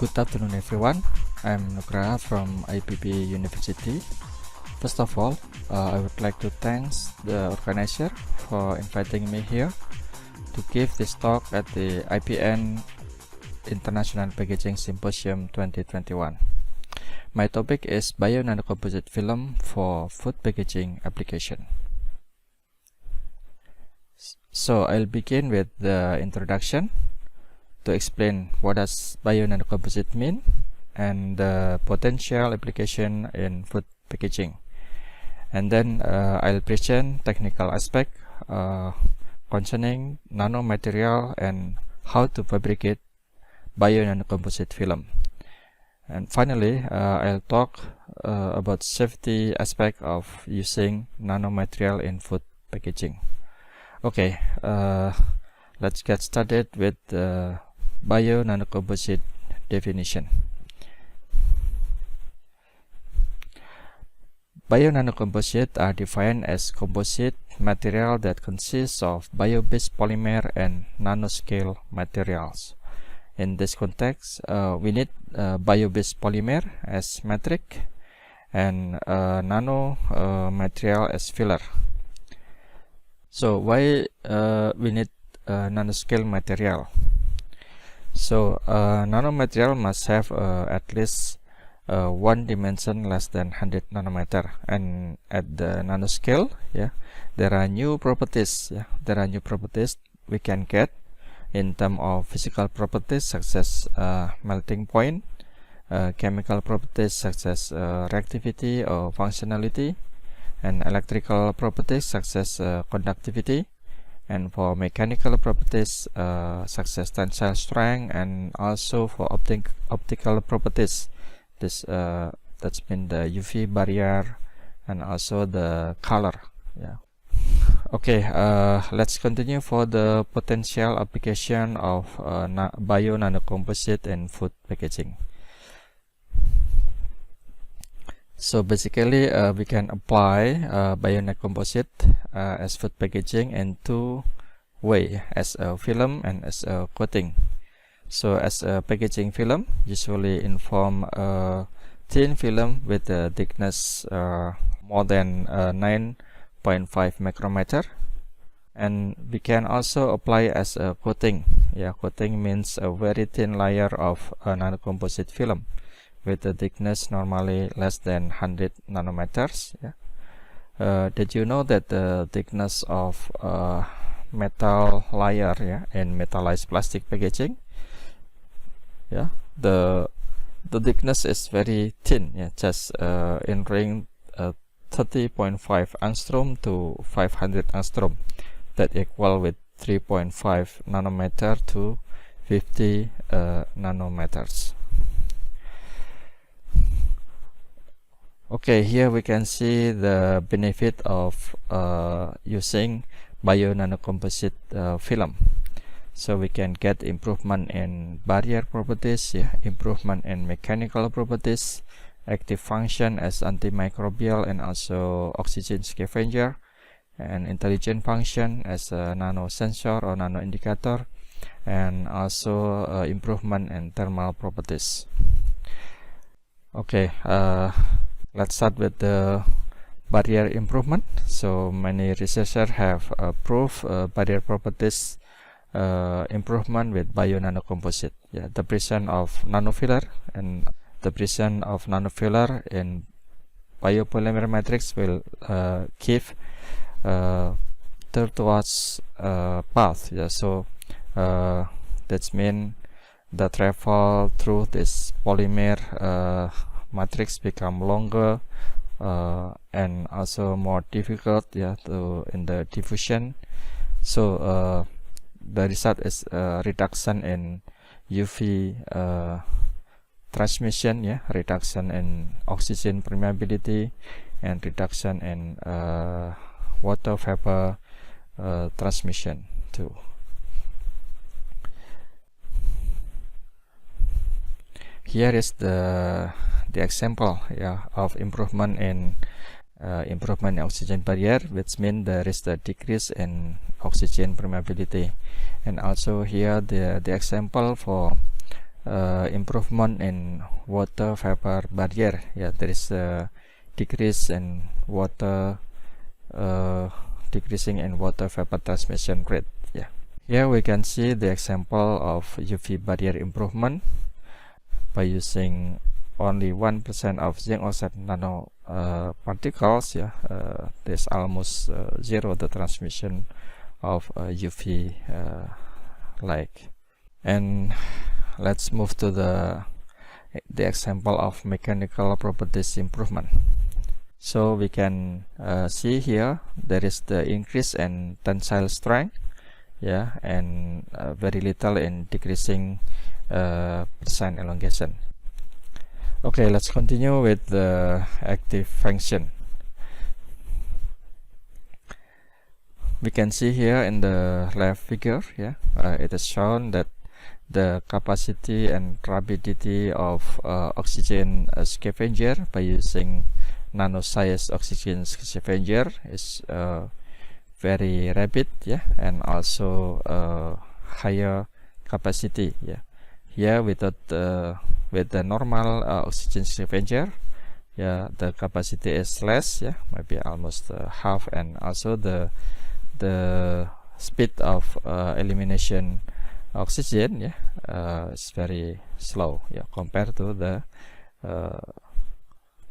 Good afternoon everyone, I'm Nugraha from IPB University. First of all, I would like to thank the organizer for inviting me here to give this talk at the IPN International Packaging Symposium 2021. My topic is bio-nanocomposite film for food packaging application. So I'll begin with the introduction to explain what does bio-nanocomposite mean and the potential application in food packaging. And then I'll present technical aspect concerning nanomaterial and how to fabricate bio-nanocomposite film. And finally, I'll talk about safety aspect of using nanomaterial in food packaging. Okay, let's get started with bio-nanocomposite definition. Bio-nanocomposite are defined as composite material that consists of bio-based polymer and nanoscale materials. In this context, we need bio-based polymer as metric and nano material as filler. So why we need nanoscale material? So nanomaterial must have at least one dimension less than 100 nanometer, and at the nanoscale, there are new properties. There are new properties we can get in terms of physical properties such as melting point, chemical properties such as reactivity or functionality, and electrical properties such as conductivity, and for mechanical properties such as tensile strength, and also for optical properties. That's been the UV barrier and also the color. Okay, let's continue for the potential application of bio-nanocomposite in food packaging. So basically, we can apply bio-nanocomposite as food packaging in two ways, as a film and as a coating. So as a packaging film, usually in form a thin film with a thickness more than 9.5 micrometer, and we can also apply as a coating. Coating means a very thin layer of a nanocomposite film with a thickness normally less than 100 nanometers. Did you know that the thickness of metal layer in metallized plastic packaging, the thickness is very thin, just in range 30.5 angstrom to 500 angstrom, that equal with 3.5 nanometer to 50 nanometers. Okay, here we can see the benefit of using bio-nanocomposite film. So we can get improvement in barrier properties, improvement in mechanical properties, active function as antimicrobial and also oxygen scavenger, and intelligent function as a nano sensor or nano indicator, and also improvement in thermal properties. Okay, let's start with the barrier improvement. So many researchers have proved barrier properties improvement with bio-nanocomposite. The presence of nanofiller and the presence of nanofiller in biopolymer matrix will give towards path. So that means the travel through this polymer matrix become longer and also more difficult in the diffusion. So the result is reduction in UV transmission, reduction in oxygen permeability, and reduction in water vapor transmission too. Here is the example of improvement in oxygen barrier, which means there is the decrease in oxygen permeability. And also here the example for improvement in water vapor barrier. Yeah, there is a decrease in water decreasing in water vapor transmission rate. Yeah, here we can see the example of UV barrier improvement by using only 1% of zinc oxide nano particles. Yeah, there's almost zero the transmission of UV light. And let's move to the example of mechanical properties improvement. So we can see here there is the increase in tensile strength, yeah, and very little in decreasing percent elongation. Okay, let's continue with the active function. We can see here in the left figure, yeah, it is shown that the capacity and rapidity of oxygen scavenger by using nano-sized oxygen scavenger is very rapid, yeah, and also higher capacity. Yeah, here with the normal oxygen scavenger, yeah, the capacity is less, yeah, maybe almost half, and also the speed of elimination oxygen, yeah, is very slow, yeah, compared to the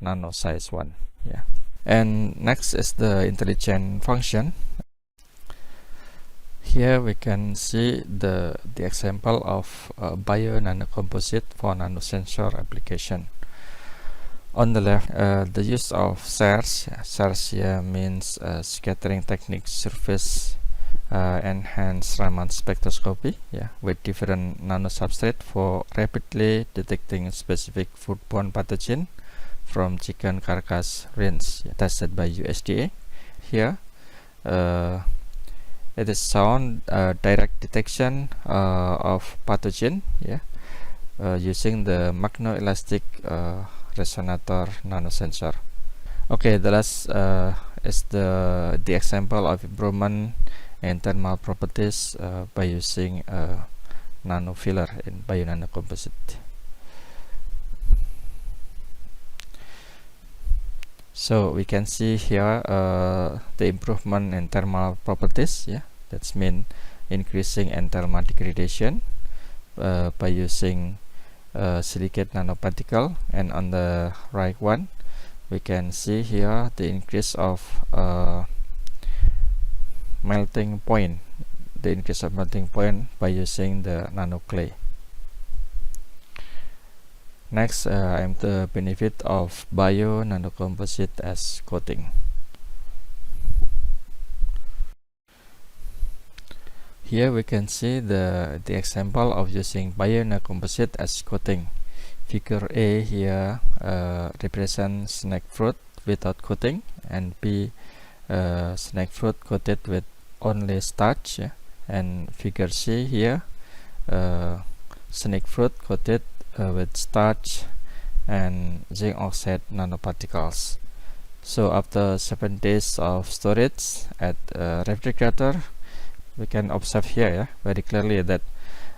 nano size one. Yeah, and next is the intelligent function. Here we can see the example of bio nanocomposite for nanosensor application. On the left, the use of SARS. SARS here means scattering technique surface enhanced Raman spectroscopy, yeah, with different nanosubstrate for rapidly detecting specific foodborne pathogen from chicken carcass range, yeah, tested by USDA. Here it is shown direct detection of pathogen, yeah, using the magnoelastic resonator nanosensor. Okay, the last is the example of improvement in thermal properties by using nanofiller in bio-nanocomposite. So we can see here the improvement in thermal properties, yeah, that's mean increasing in thermal degradation by using silicate nanoparticle. And on the right one we can see here the increase of melting point, by using the nanoclay. Next, I'm the benefit of bio nanocomposite as coating. Here we can see the example of using bio nanocomposite as coating. Figure A here represents snake fruit without coating, and B snake fruit coated with only starch, yeah? And figure C here snake fruit coated with starch and zinc oxide nanoparticles. So after 7 days of storage at refrigerator, we can observe here, yeah, very clearly that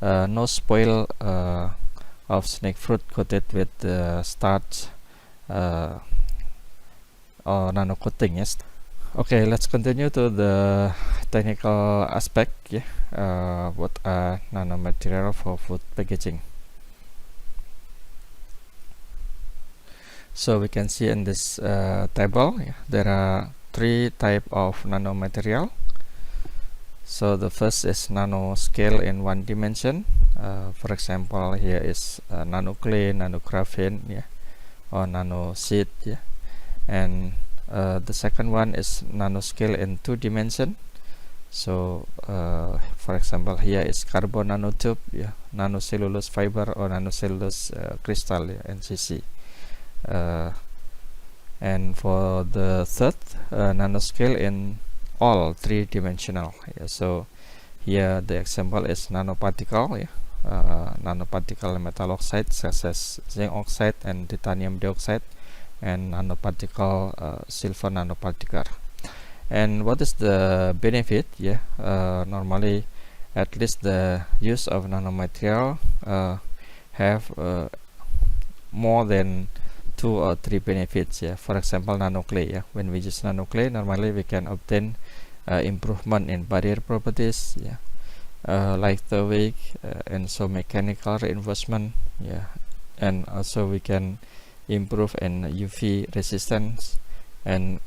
no spoil of snake fruit coated with starch or nano coating. Yes. Okay, let's continue to the technical aspect. Yeah, what are nanomaterial for food packaging? So we can see in this table, yeah, there are 3 types of nanomaterial. So the first is nanoscale in 1 dimension. For example, here is nanoclay, nanographene, yeah, or nanoseed, yeah. And the second one is nanoscale in 2 dimension. So for example, here is carbon nanotube, yeah, nanocellulose fiber or nanocellulose crystal, yeah, NCC. And for the third, nanoscale in all 3-dimensional. Yeah, so here the example is nanoparticle, yeah, nanoparticle metal oxide such as zinc oxide and titanium dioxide, and nanoparticle silver nanoparticle. And what is the benefit? Yeah, normally, at least the use of nanomaterial have more than 2 or 3 benefits. Yeah, for example, nanoclay. Yeah, when we use nanoclay, normally we can obtain improvement in barrier properties. Yeah, like the weight and so mechanical reinforcement. Yeah, and also we can improve in UV resistance, and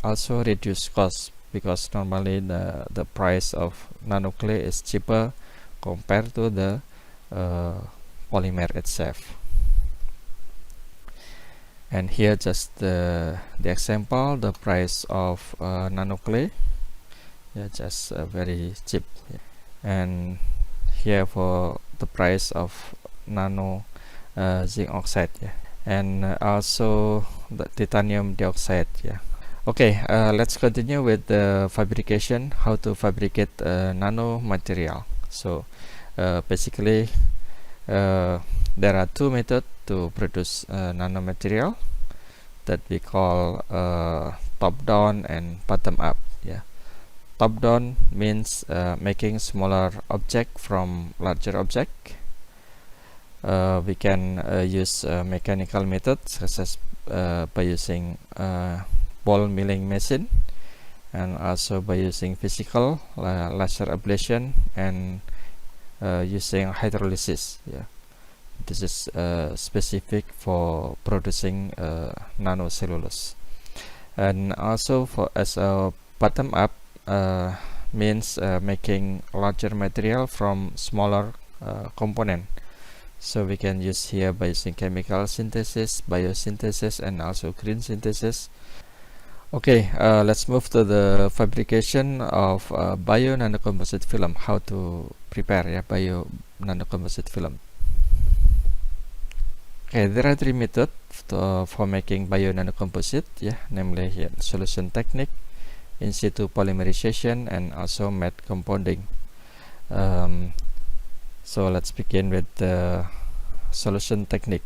also reduce cost, because normally the price of nanoclay is cheaper compared to the polymer itself. And here just the example, the price of nanoclay. Yeah, just very cheap. Yeah. And here for the price of nano zinc oxide. Yeah, and also the titanium dioxide. Yeah. Okay, let's continue with the fabrication, how to fabricate nano material. So basically there are 2 methods to produce nanomaterial that we call top down and bottom up. Yeah, top down means making smaller object from larger object. We can use mechanical methods, such as by using ball milling machine, and also by using physical laser ablation, and using hydrolysis. Yeah, this is specific for producing nanocellulose. And also for as a bottom up means making larger material from smaller component. So we can use here by using chemical synthesis, biosynthesis, and also green synthesis. Okay, let's move to the fabrication of bio nanocomposite film. How to prepare bio nanocomposite film. Okay, there are 3 methods for making bio nanocomposite. Yeah, namely here solution technique, in situ polymerization, and also matte compounding. So let's begin with the solution technique.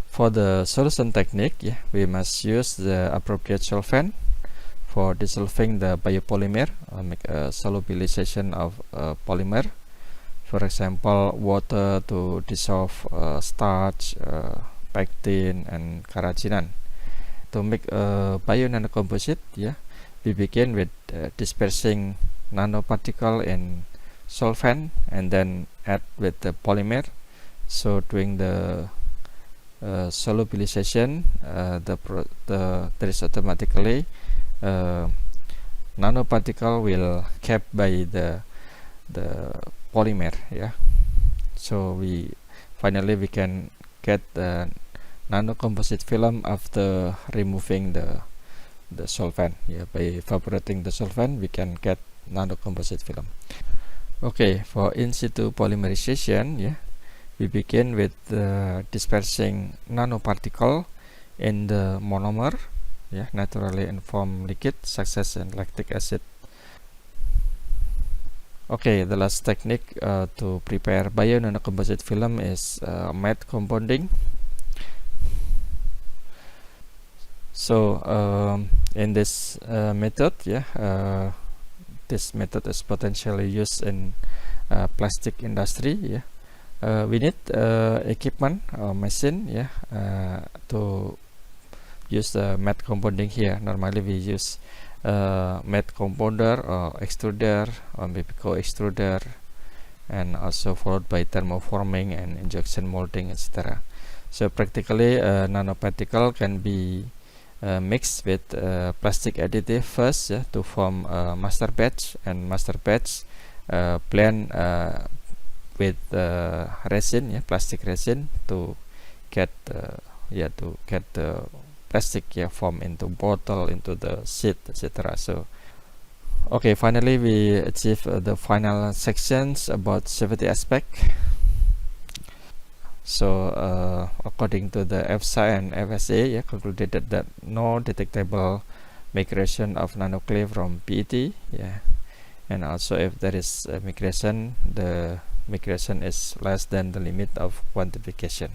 For the solution technique, yeah, we must use the appropriate solvent for dissolving the biopolymer, make a solubilization of polymer. For example, water to dissolve starch, pectin, and carrageenan. To make a bio nanocomposite, yeah, we begin with dispersing nanoparticle in solvent and then add with the polymer. So during the solubilization, there is automatically nanoparticle will kept by the polymer. Yeah, so finally we can get the nanocomposite film after removing the solvent. Yeah, by evaporating the solvent we can get nanocomposite film. Okay, for in situ polymerization, yeah, we begin with dispersing nanoparticle in the monomer, yeah, naturally informed liquid such as lactic acid. Okay, the last technique to prepare bio nanocomposite film is matte compounding. So in this method, yeah, this method is potentially used in plastic industry. Yeah, we need equipment or machine, yeah, to use the matte compounding here. Normally we use matte compounder or extruder or maybe co-extruder, and also followed by thermoforming and injection molding, etc. So practically nanoparticle can be mixed with plastic additive first, yeah, to form master batch, and master batch blend with resin, yeah, plastic resin, to get the plastic, yeah, form into bottle, into the sheet, etc. So okay, finally we achieve the final sections about safety aspect. So according to the EFSA and FSA, yeah, concluded that no detectable migration of nanoclay from PET, yeah, and also if there is a migration, the migration is less than the limit of quantification.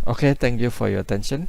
Okay, thank you for your attention.